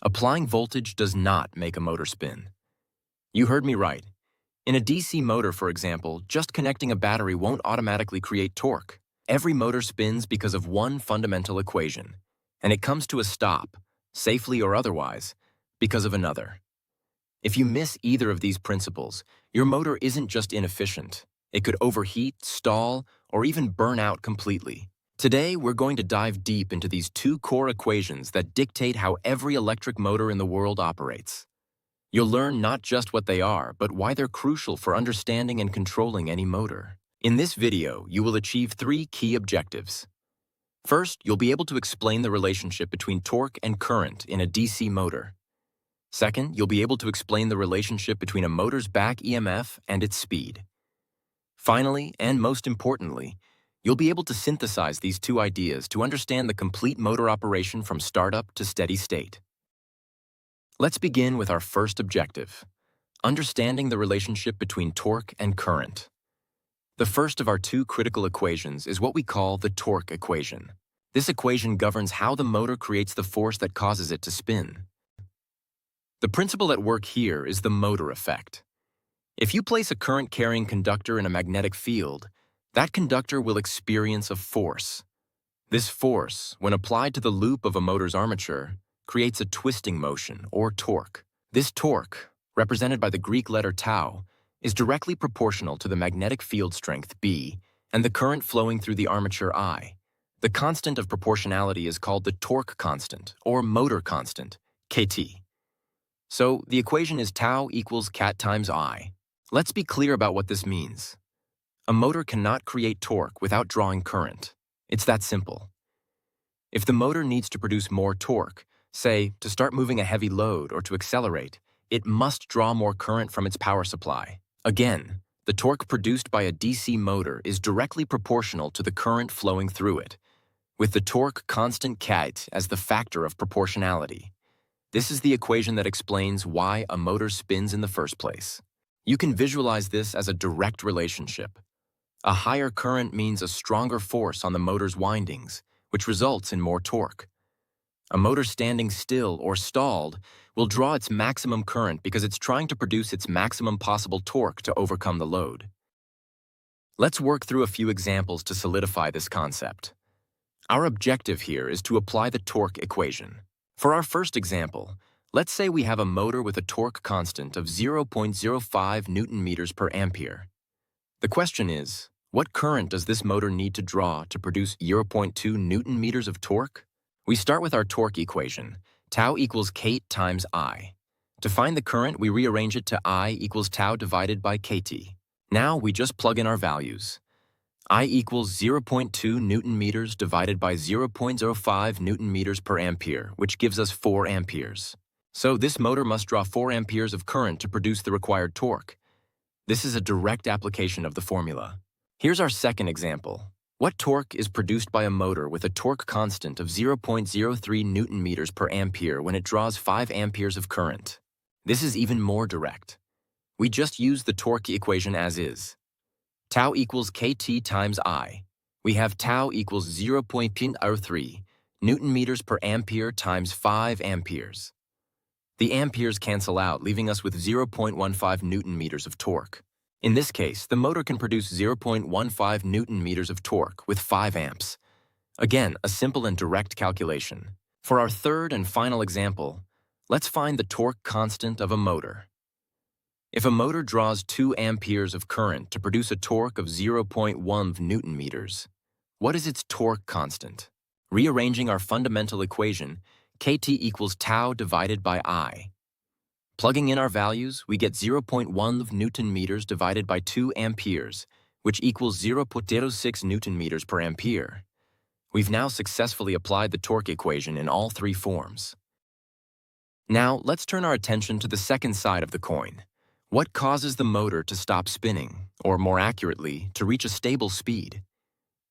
Applying voltage does not make a motor spin. You heard me right. In a DC motor, for example, just connecting a battery won't automatically create torque. Every motor spins because of one fundamental equation, and it comes to a stop, safely or otherwise, because of another. If you miss either of these principles, your motor isn't just inefficient. It could overheat, stall, or even burn out completely. Today, we're going to dive deep into these two core equations that dictate how every electric motor in the world operates. You'll learn not just what they are, but why they're crucial for understanding and controlling any motor. In this video, you will achieve three key objectives. First, you'll be able to explain the relationship between torque and current in a DC motor. Second, you'll be able to explain the relationship between a motor's back EMF and its speed. Finally, and most importantly, you'll be able to synthesize these two ideas to understand the complete motor operation from startup to steady state. Let's begin with our first objective, understanding the relationship between torque and current. The first of our two critical equations is what we call the torque equation. This equation governs how the motor creates the force that causes it to spin. The principle at work here is the motor effect. If you place a current-carrying conductor in a magnetic field, that conductor will experience a force. This force, when applied to the loop of a motor's armature, creates a twisting motion, or torque. This torque, represented by the Greek letter tau, is directly proportional to the magnetic field strength B and the current flowing through the armature I. The constant of proportionality is called the torque constant, or motor constant, kT. So the equation is tau equals cat times I. Let's be clear about what this means. A motor cannot create torque without drawing current. It's that simple. If the motor needs to produce more torque, say, to start moving a heavy load or to accelerate, it must draw more current from its power supply. Again, the torque produced by a DC motor is directly proportional to the current flowing through it, with the torque constant cat as the factor of proportionality. This is the equation that explains why a motor spins in the first place. You can visualize this as a direct relationship. A higher current means a stronger force on the motor's windings, which results in more torque. A motor standing still or stalled will draw its maximum current because it's trying to produce its maximum possible torque to overcome the load. Let's work through a few examples to solidify this concept. Our objective here is to apply the torque equation. For our first example, let's say we have a motor with a torque constant of 0.05 Newton meters per ampere. The question is, what current does this motor need to draw to produce 0.2 Newton meters of torque? We start with our torque equation, tau equals kT times I. To find the current, we rearrange it to I equals tau divided by kT. Now we just plug in our values. I equals 0.2 Newton meters divided by 0.05 Newton meters per ampere, which gives us 4 amperes. So this motor must draw 4 amperes of current to produce the required torque. This is a direct application of the formula. Here's our second example. What torque is produced by a motor with a torque constant of 0.03 Newton meters per ampere when it draws 5 amperes of current? This is even more direct. We just use the torque equation as is. Tau equals kT times I. We have tau equals 0.03 Newton meters per ampere times 5 amperes. The amperes cancel out, leaving us with 0.15 Newton meters of torque. In this case, the motor can produce 0.15 Newton meters of torque with 5 amps. Again, a simple and direct calculation. For our third and final example, let's find the torque constant of a motor. If a motor draws 2 amperes of current to produce a torque of 0.1 Newton meters, what is its torque constant? Rearranging our fundamental equation, kT equals tau divided by I. Plugging in our values, we get 0.1 Newton meters divided by 2 amperes, which equals 0.06 Newton meters per ampere. We've now successfully applied the torque equation in all three forms. Now, let's turn our attention to the second side of the coin. What causes the motor to stop spinning, or more accurately, to reach a stable speed?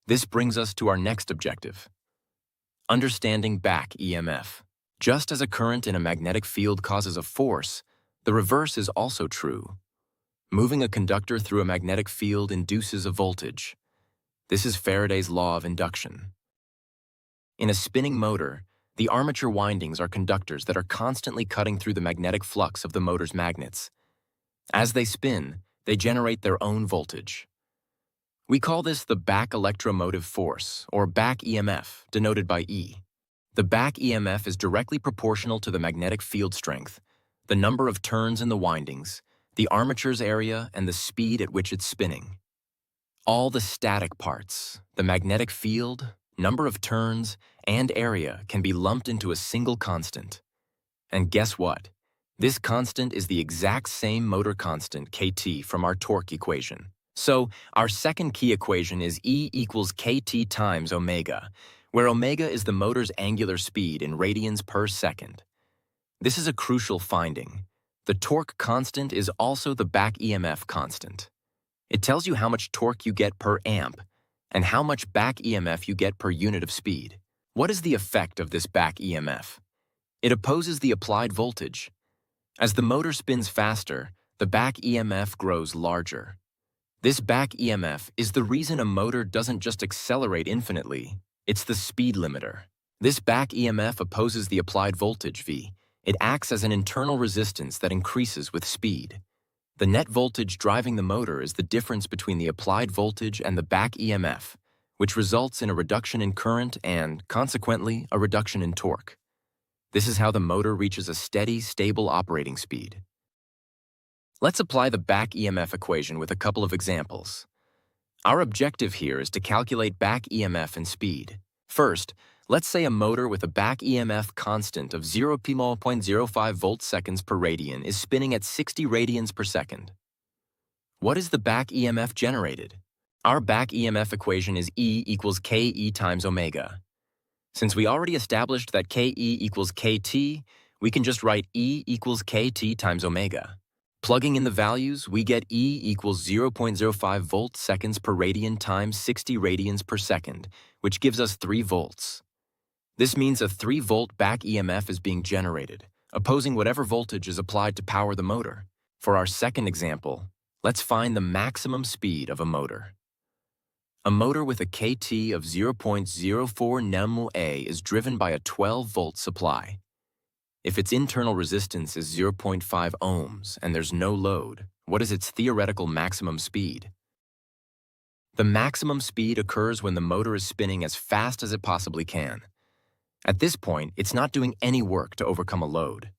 This brings us to our next objective. Understanding back EMF. Just as a current in a magnetic field causes a force, the reverse is also true. Moving a conductor through a magnetic field induces a voltage. This is Faraday's law of induction. In a spinning motor, The armature windings are conductors that are constantly cutting through the magnetic flux of the motor's magnets. As they spin, they generate their own voltage. We call this the back electromotive force, or back EMF, denoted by E. The back EMF is directly proportional to the magnetic field strength, the number of turns in the windings, the armature's area, and the speed at which it's spinning. All the static parts, the magnetic field, number of turns, and area can be lumped into a single constant. And guess what? This constant is the exact same motor constant, kT, from our torque equation. So, our second key equation is E equals kT times omega, where omega is the motor's angular speed in radians per second. This is a crucial finding. The torque constant is also the back EMF constant. It tells you how much torque you get per amp and how much back EMF you get per unit of speed. What is the effect of this back EMF? It opposes the applied voltage. As the motor spins faster, the back EMF grows larger. This back EMF is the reason a motor doesn't just accelerate infinitely, it's the speed limiter. This back EMF opposes the applied voltage V. It acts as an internal resistance that increases with speed. The net voltage driving the motor is the difference between the applied voltage and the back EMF, which results in a reduction in current and, consequently, a reduction in torque. This is how the motor reaches a steady, stable operating speed. Let's apply the back EMF equation with a couple of examples. Our objective here is to calculate back EMF and speed. First, let's say a motor with a back EMF constant of 0.05 volts-seconds per radian is spinning at 60 radians per second. What is the back EMF generated? Our back EMF equation is E equals KE times omega. Since we already established that KE equals KT, we can just write E equals KT times omega. Plugging in the values, we get E equals 0.05 volts-seconds per radian times 60 radians per second, which gives us 3 volts. This means a 3-volt back EMF is being generated, opposing whatever voltage is applied to power the motor. For our second example, let's find the maximum speed of a motor. A motor with a kT of 0.04 nm-A is driven by a 12-volt supply. If its internal resistance is 0.5 ohms and there's no load, what is its theoretical maximum speed? The maximum speed occurs when the motor is spinning as fast as it possibly can. At this point, it's not doing any work to overcome a load.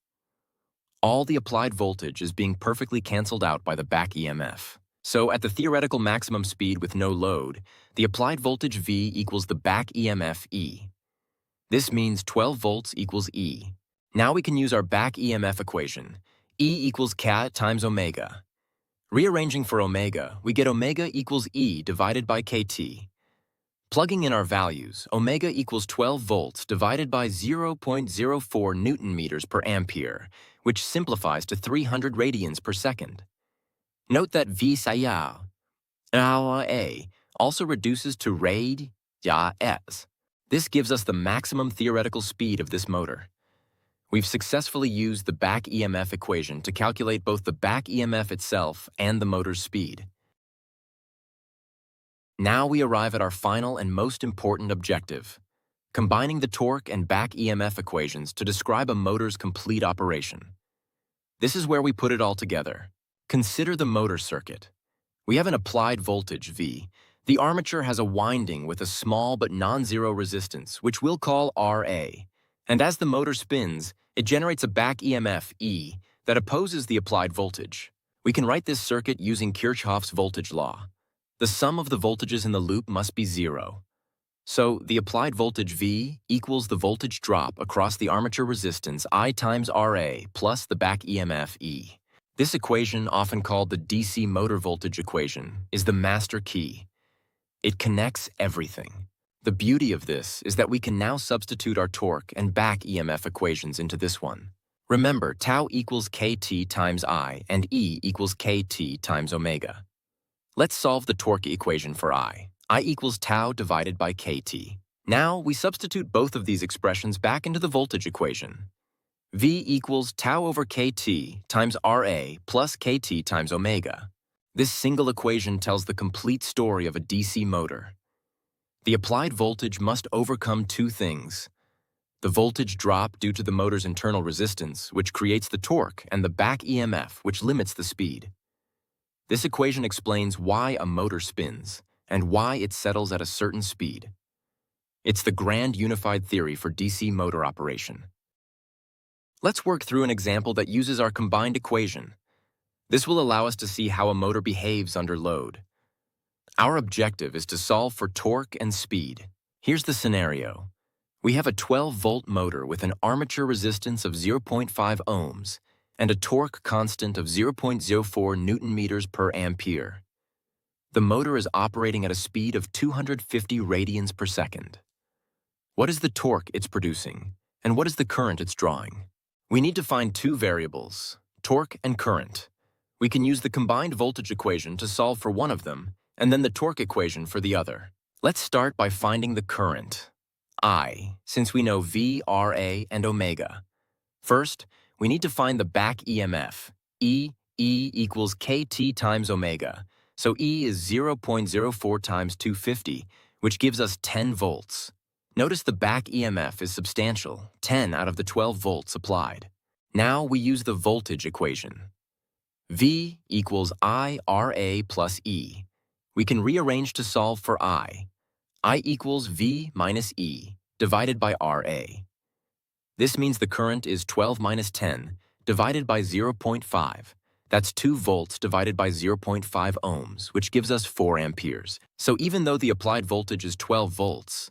All the applied voltage is being perfectly canceled out by the back EMF. So at the theoretical maximum speed with no load, the applied voltage V equals the back EMF E. This means 12 volts equals E. Now we can use our back EMF equation, E equals K times omega. Rearranging for omega, we get omega equals E divided by KT. Plugging in our values, omega equals 12 volts divided by 0.04 newton meters per ampere, which simplifies to 300 radians per second. Note that V saya A also reduces to rad s. This gives us the maximum theoretical speed of this motor. We've successfully used the back EMF equation to calculate both the back EMF itself and the motor's speed. Now we arrive at our final and most important objective, combining the torque and back EMF equations to describe a motor's complete operation. This is where we put it all together. Consider the motor circuit. We have an applied voltage V. The armature has a winding with a small but non-zero resistance, which we'll call RA. And as the motor spins, it generates a back EMF E that opposes the applied voltage. We can write this circuit using Kirchhoff's voltage law. The sum of the voltages in the loop must be 0. So the applied voltage V equals the voltage drop across the armature resistance I times RA plus the back EMF E. This equation, often called the DC motor voltage equation, is the master key. It connects everything. The beauty of this is that we can now substitute our torque and back EMF equations into this one. Remember, tau equals KT times I and E equals KT times omega. Let's solve the torque equation for I equals tau divided by KT. Now we substitute both of these expressions back into the voltage equation. V equals tau over KT times RA plus KT times omega. This single equation tells the complete story of a DC motor. The applied voltage must overcome two things: The voltage drop due to the motor's internal resistance, which creates the torque, and the back EMF, which limits the speed. This equation explains why a motor spins and why it settles at a certain speed. It's the grand unified theory for DC motor operation. Let's work through an example that uses our combined equation. This will allow us to see how a motor behaves under load. Our objective is to solve for torque and speed. Here's the scenario. We have a 12-volt motor with an armature resistance of 0.5 ohms and a torque constant of 0.04 newton-meters per ampere. The motor is operating at a speed of 250 radians per second. What is the torque it's producing, and what is the current it's drawing? We need to find two variables, torque and current. We can use the combined voltage equation to solve for one of them, and then the torque equation for the other. Let's start by finding the current, I, since we know V, Ra, and omega. First, we need to find the back EMF, E equals kT times omega, so E is 0.04 times 250, which gives us 10 volts. Notice the back EMF is substantial, 10 out of the 12 volts applied. Now we use the voltage equation. V equals IRA plus E. We can rearrange to solve for I. I equals V minus E divided by RA. This means the current is 12 minus 10 divided by 0.5. That's 2 volts divided by 0.5 ohms, which gives us 4 amperes. So even though the applied voltage is 12 volts,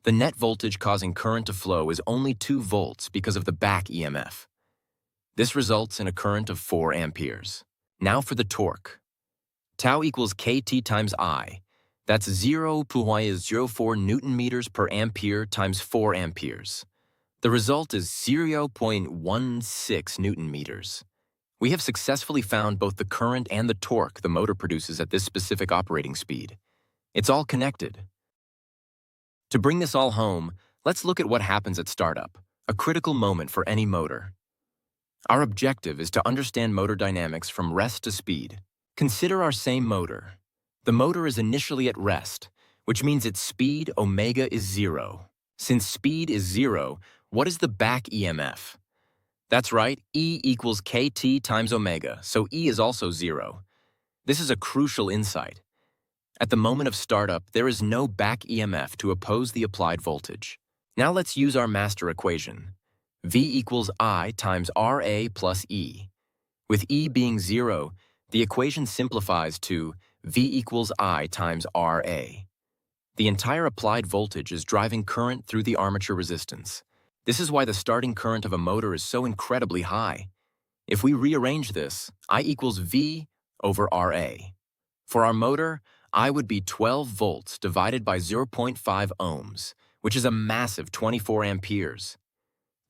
the net voltage causing current to flow is only 2 volts because of the back EMF. This results in a current of 4 amperes. Now for the torque. Tau equals kT times I. That's 0.04 newton-meters per ampere times 4 amperes. The result is 0.16 newton-meters. We have successfully found both the current and the torque the motor produces at this specific operating speed. It's all connected. To bring this all home, let's look at what happens at startup, a critical moment for any motor. Our objective is to understand motor dynamics from rest to speed. Consider our same motor. The motor is initially at rest, which means its speed, omega, is 0. Since speed is 0, what is the back EMF? That's right, E equals kT times omega, so E is also 0. This is a crucial insight. At the moment of startup, there is no back EMF to oppose the applied voltage. Now let's use our master equation. V equals I times RA plus E. With E being 0, the equation simplifies to V equals I times RA. The entire applied voltage is driving current through the armature resistance. This is why the starting current of a motor is so incredibly high. If we rearrange this, I equals V over RA. For our motor, I would be 12 volts divided by 0.5 ohms, which is a massive 24 amperes.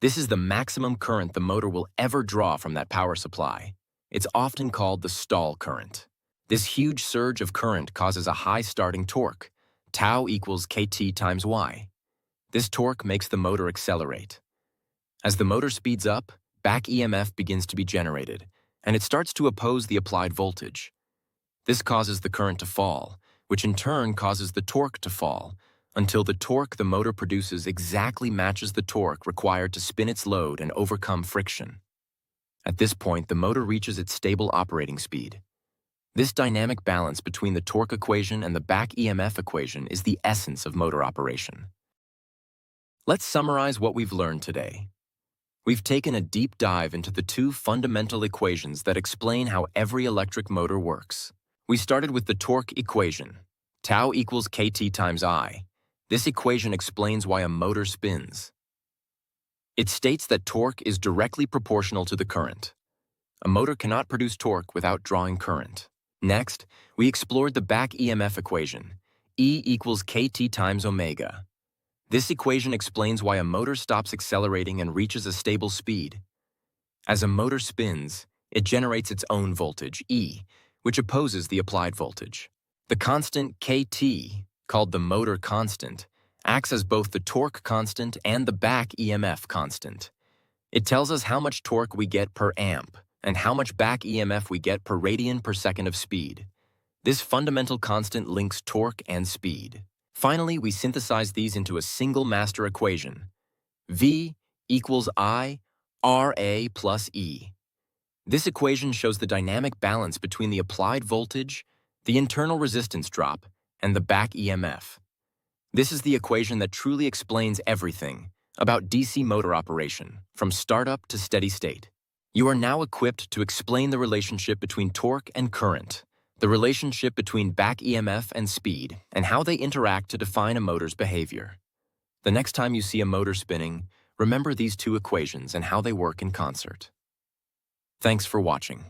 This is the maximum current the motor will ever draw from that power supply. It's often called the stall current. This huge surge of current causes a high starting torque. Tau equals kT times Y. This torque makes the motor accelerate. As the motor speeds up, back EMF begins to be generated, and it starts to oppose the applied voltage. This causes the current to fall, which in turn causes the torque to fall, until the torque the motor produces exactly matches the torque required to spin its load and overcome friction. At this point, the motor reaches its stable operating speed. This dynamic balance between the torque equation and the back EMF equation is the essence of motor operation. Let's summarize what we've learned today. We've taken a deep dive into the two fundamental equations that explain how every electric motor works. We started with the torque equation. Tau equals kT times I. This equation explains why a motor spins. It states that torque is directly proportional to the current. A motor cannot produce torque without drawing current. Next, we explored the back EMF equation. E equals kT times omega. This equation explains why a motor stops accelerating and reaches a stable speed. As a motor spins, it generates its own voltage, E, which opposes the applied voltage. The constant kT, called the motor constant, acts as both the torque constant and the back EMF constant. It tells us how much torque we get per amp and how much back EMF we get per radian per second of speed. This fundamental constant links torque and speed. Finally, we synthesize these into a single master equation. V equals I RA plus E. This equation shows the dynamic balance between the applied voltage, the internal resistance drop, and the back EMF. This is the equation that truly explains everything about DC motor operation, from startup to steady state. You are now equipped to explain the relationship between torque and current, the relationship between back EMF and speed, and how they interact to define a motor's behavior. The next time you see a motor spinning, remember these two equations and how they work in concert. Thanks for watching.